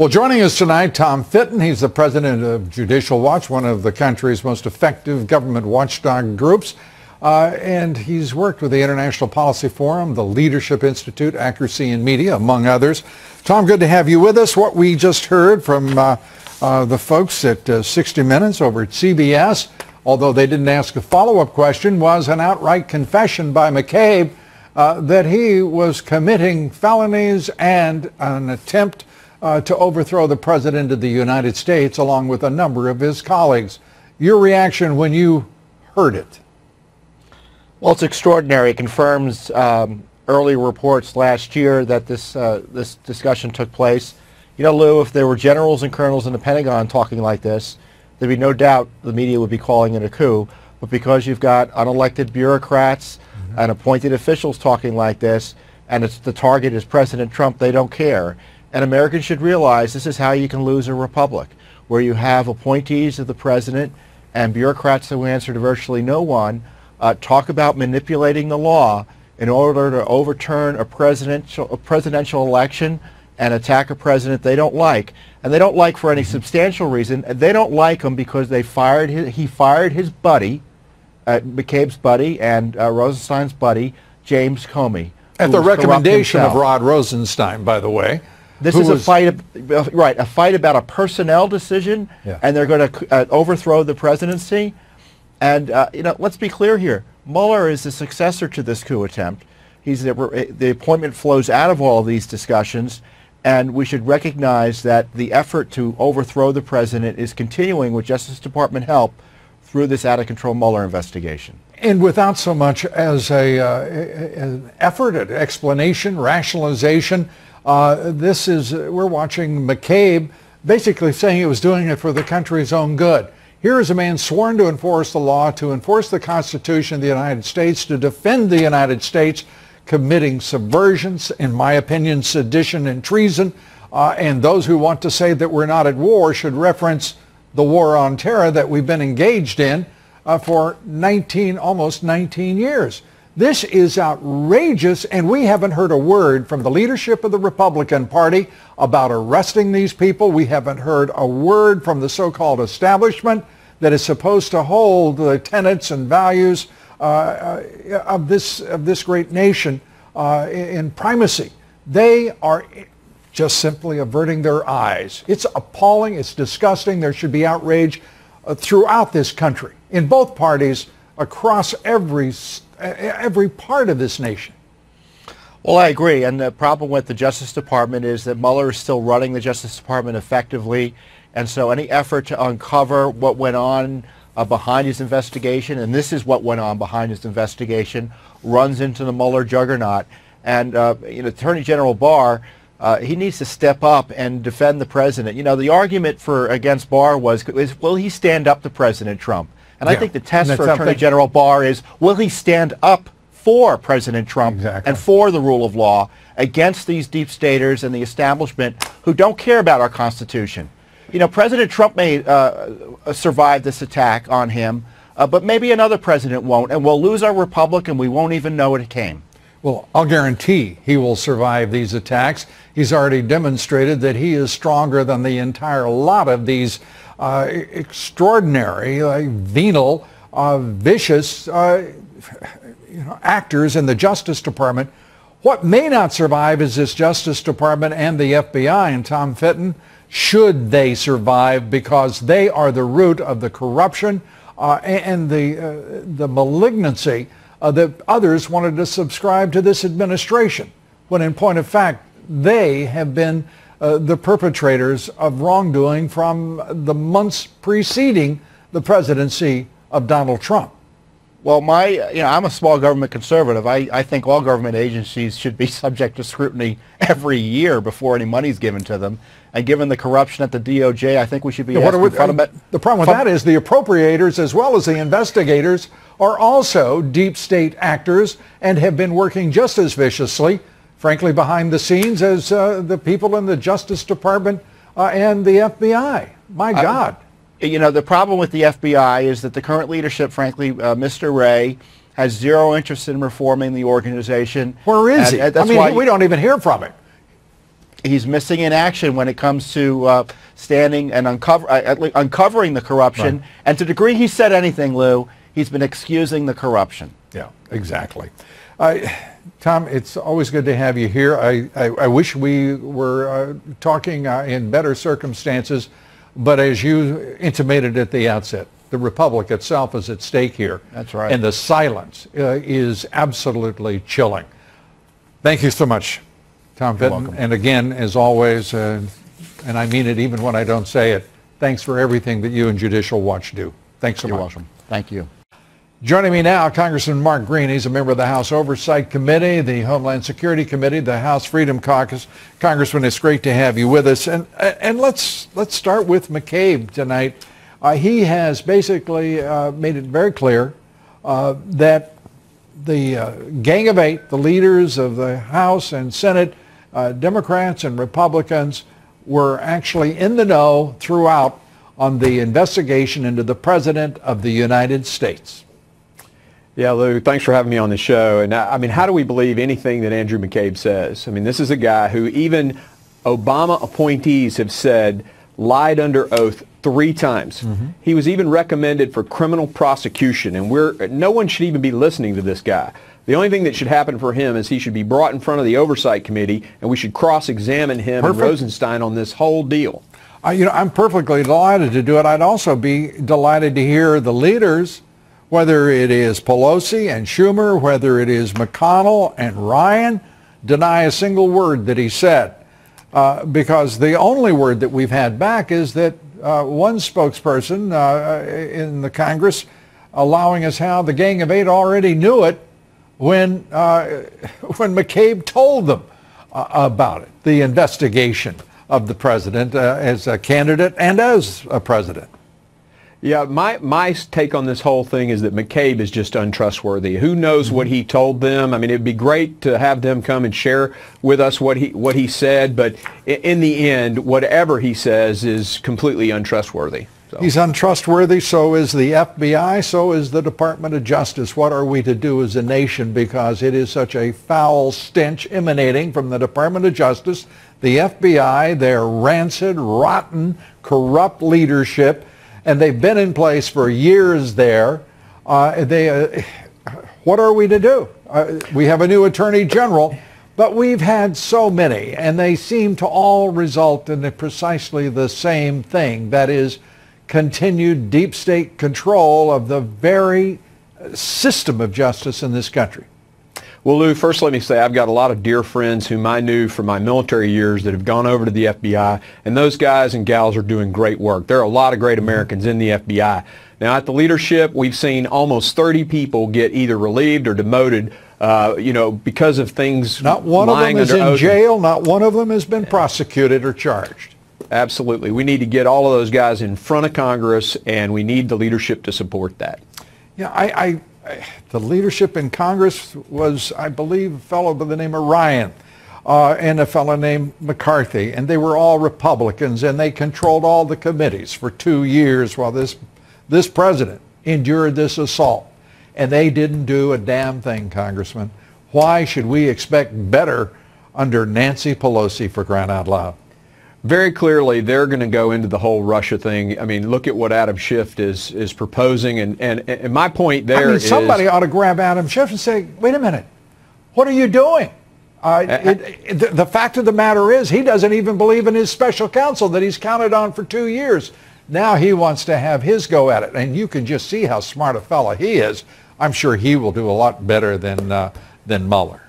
Well, joining us tonight, Tom Fitton. He's the president of Judicial Watch, one of the country's most effective government watchdog groups. And he's worked with the International Policy Forum, the Leadership Institute, Accuracy in Media, among others. Tom, good to have you with us. What we just heard from the folks at 60 Minutes over at CBS, although they didn't ask a follow-up question, was an outright confession by McCabe that he was committing felonies and an attempt to overthrow the President of the United States, along with a number of his colleagues. Your reaction when you heard it? Well, it's extraordinary. It confirms early reports last year that this discussion took place. You know, Lou, if there were generals and colonels in the Pentagon talking like this, there'd be no doubt the media would be calling it a coup. But because you've got unelected bureaucrats and appointed officials talking like this, and the target is President Trump, they don't care. And Americans should realize this is how you can lose a republic, where you have appointees of the president and bureaucrats who answer to virtually no one talk about manipulating the law in order to overturn a presidential election and attack a president they don't like. And they don't like for any substantial reason. They don't like him because he fired his buddy, McCabe's buddy and Rosenstein's buddy, James Comey. At the recommendation of Rod Rosenstein, by the way. This is a fight about a personnel decision, and they're going to overthrow the presidency. And you know, let's be clear here. Mueller is the successor to this coup attempt. The appointment flows out of all of these discussions, and we should recognize that the effort to overthrow the president is continuing with Justice Department help through this out-of-control Mueller investigation. And without so much as an effort at explanation, rationalization, we're watching McCabe basically saying he was doing it for the country's own good. Here is a man sworn to enforce the law, to enforce the Constitution of the United States, to defend the United States, committing subversions, in my opinion, sedition and treason. And those who want to say that we're not at war should reference the war on terror that we've been engaged in for almost 19 years. This is outrageous, and we haven't heard a word from the leadership of the Republican Party about arresting these people. We haven't heard a word from the so-called establishment that is supposed to hold the tenets and values of this great nation in primacy. They are just simply averting their eyes. It's appalling. It's disgusting. There should be outrage throughout this country, in both parties, across every part of this nation. Well, I agree. And the problem with the Justice Department is that Mueller is still running the Justice Department effectively. And so any effort to uncover what went on behind his investigation, and this is what went on behind his investigation, runs into the Mueller juggernaut. And you know, Attorney General Barr, he needs to step up and defend the president. You know, the argument against Barr was, will he stand up to President Trump? And I think the test for Attorney General Barr is, will he stand up for President Trump and for the rule of law against these deep staters and the establishment who don't care about our Constitution? You know, President Trump may survive this attack on him, but maybe another president won't, and we'll lose our republic and we won't even know it came. Well, I'll guarantee he will survive these attacks. He's already demonstrated that he is stronger than the entire lot of these extraordinary, venal, vicious actors in the Justice Department. What may not survive is this Justice Department and the FBI, and Tom Fitton, should they survive, because they are the root of the corruption and the malignancy that others wanted to subscribe to this administration, when in point of fact, they have been the perpetrators of wrongdoing from the months preceding the presidency of Donald Trump. Well, I'm a small government conservative. I think all government agencies should be subject to scrutiny every year before any money is given to them. And given the corruption at the DOJ, I think we should be asking the problem with that is the appropriators, as well as the investigators, are also deep state actors and have been working just as viciously, frankly, behind the scenes as the people in the Justice Department and the FBI. My God. You know, the problem with the FBI is that the current leadership, frankly, Mr. Wray, has zero interest in reforming the organization. Where is he? I mean, we don't even hear from him. he's missing in action when it comes to standing and uncovering the corruption. Right. And to the degree he said anything, Lou, he's been excusing the corruption. Yeah, exactly. Tom, it's always good to have you here. I wish we were talking in better circumstances, but as you intimated at the outset, the Republic itself is at stake here. That's right. And the silence is absolutely chilling. Thank you so much, Tom Fitton. And again, as always, and I mean it even when I don't say it, thanks for everything that you and Judicial Watch do. Thanks so much. You're welcome. Thank you. Joining me now, Congressman Mark Green. He's a member of the House Oversight Committee, the Homeland Security Committee, the House Freedom Caucus. Congressman, it's great to have you with us. And let's start with McCabe tonight. He has basically made it very clear that the Gang of Eight, the leaders of the House and Senate, Democrats and Republicans, were actually in the know throughout on the investigation into the President of the United States. Yeah, Lou, thanks for having me on the show. And I mean, how do we believe anything that Andrew McCabe says? I mean, this is a guy who even Obama appointees have said lied under oath 3 times. He was even recommended for criminal prosecution, and no one should even be listening to this guy. The only thing that should happen for him is he should be brought in front of the Oversight Committee, and we should cross-examine him and Rosenstein on this whole deal. You know, I'm perfectly delighted to do it. I'd also be delighted to hear the leaders, whether it is Pelosi and Schumer, whether it is McConnell and Ryan, deny a single word that he said. Because the only word that we've had back is that one spokesperson in the Congress allowing us how the Gang of Eight already knew it when McCabe told them about it, the investigation of the president as a candidate and as a president. Yeah, my take on this whole thing is that McCabe is just untrustworthy. Who knows what he told them? I mean, it'd be great to have them come and share with us what he said, but in the end, whatever he says is completely untrustworthy. So. He's untrustworthy, so is the FBI, so is the Department of Justice. What are we to do as a nation, because it is such a foul stench emanating from the Department of Justice, the FBI, their rancid, rotten, corrupt leadership, and they've been in place for years there. What are we to do? We have a new Attorney General, but we've had so many, and they seem to all result in precisely the same thing, that is, continued deep state control of the very system of justice in this country. Well, Lou, first let me say I've got a lot of dear friends whom I knew from my military years that have gone over to the FBI, and those guys and gals are doing great work. There are a lot of great Americans in the FBI. Now, at the leadership, we've seen almost 30 people get either relieved or demoted, because of things. Not one of them is in jail. Not one of them has been prosecuted or charged. Absolutely. We need to get all of those guys in front of Congress, and we need the leadership to support that. Yeah, the leadership in Congress was, I believe, a fellow by the name of Ryan and a fellow named McCarthy, and they were all Republicans, and they controlled all the committees for 2 years while this president endured this assault, and they didn't do a damn thing, Congressman. Why should we expect better under Nancy Pelosi, for crying out loud? Very clearly, they're going to go into the whole Russia thing. I mean, look at what Adam Schiff is proposing, and my point there is... somebody ought to grab Adam Schiff and say, wait a minute, what are you doing? The fact of the matter is, he doesn't even believe in his special counsel that he's counted on for 2 years. Now he wants to have his go at it, and you can just see how smart a fella he is. I'm sure he will do a lot better than Mueller.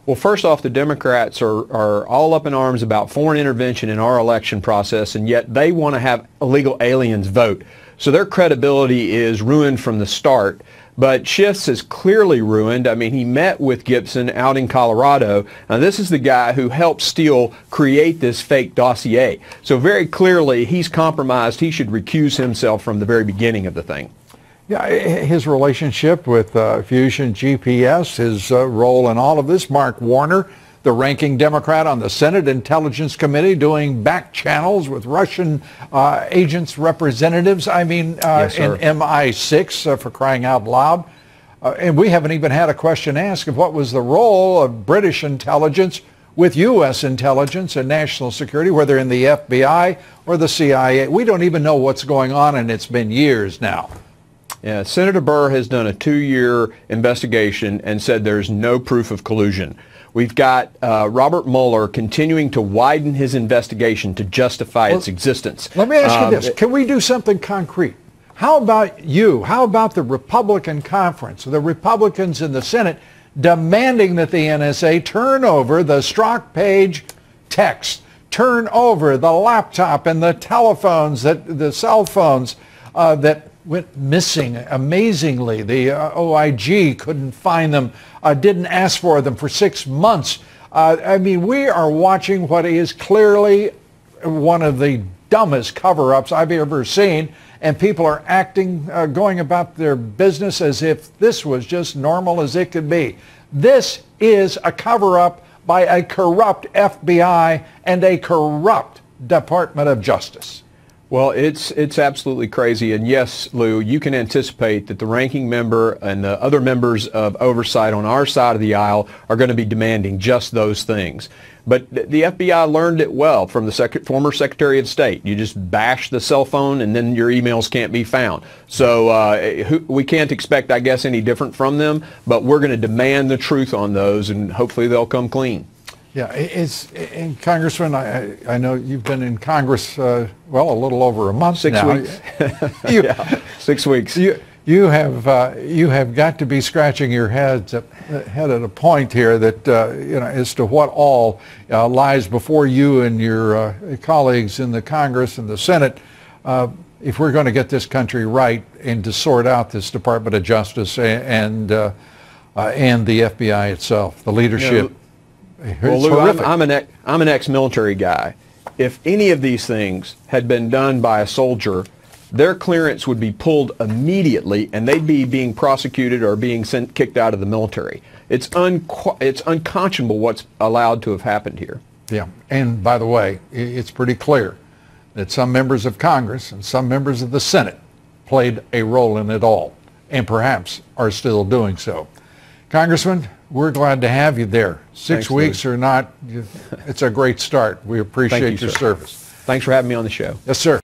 Well, first off, the Democrats are all up in arms about foreign intervention in our election process, and yet they want to have illegal aliens vote. So their credibility is ruined from the start. But Schiff's is clearly ruined. I mean, he met with Gibson out in Colorado. Now, this is the guy who helped Steele create this fake dossier. So very clearly, he's compromised. He should recuse himself from the very beginning of the thing. Yeah, his relationship with Fusion GPS, his role in all of this. Mark Warner, the ranking Democrat on the Senate Intelligence Committee, doing back channels with Russian agents, representatives. I mean, yes, in MI6, for crying out loud. And we haven't even had a question asked of what was the role of British intelligence with U.S. intelligence and national security, whether in the FBI or the CIA. We don't even know what's going on, and it's been years now. Yeah, Senator Barr has done a 2-year investigation and said there's no proof of collusion. We've got Robert Mueller continuing to widen his investigation to justify its existence. Let me ask you this. Can we do something concrete? How about you? How about the Republican conference, the Republicans in the Senate demanding that the NSA turn over the Strzok Page text, turn over the laptop and the telephones, the cell phones that went missing amazingly. The OIG couldn't find them, didn't ask for them for 6 months. I mean, we are watching what is clearly one of the dumbest cover-ups I've ever seen, and people are acting, going about their business as if this was just normal as it could be. This is a cover-up by a corrupt FBI and a corrupt Department of Justice. Well, it's absolutely crazy. And yes, Lou, you can anticipate that the ranking member and the other members of oversight on our side of the aisle are going to be demanding just those things. But the FBI learned it well from the former Secretary of State. You just bash the cell phone and then your emails can't be found. So we can't expect, I guess, any different from them, but we're going to demand the truth on those, and hopefully they'll come clean. Yeah, and Congressman, I know you've been in Congress, well, a little over a month 6 now. weeks. Yeah, 6 weeks. You have got to be scratching your head at a point here that as to what all lies before you and your colleagues in the Congress and the Senate, if we're going to get this country right and to sort out this Department of Justice and the FBI itself, the leadership. Well, Lou, I'm an ex-military guy. If any of these things had been done by a soldier, their clearance would be pulled immediately, and they'd be being prosecuted or being kicked out of the military. It's unconscionable what's allowed to have happened here. Yeah, and by the way, it's pretty clear that some members of Congress and some members of the Senate played a role in it all, and perhaps are still doing so. Congressman, we're glad to have you there. Six weeks or not, it's a great start. We appreciate your service. Thanks for having me on the show. Yes, sir.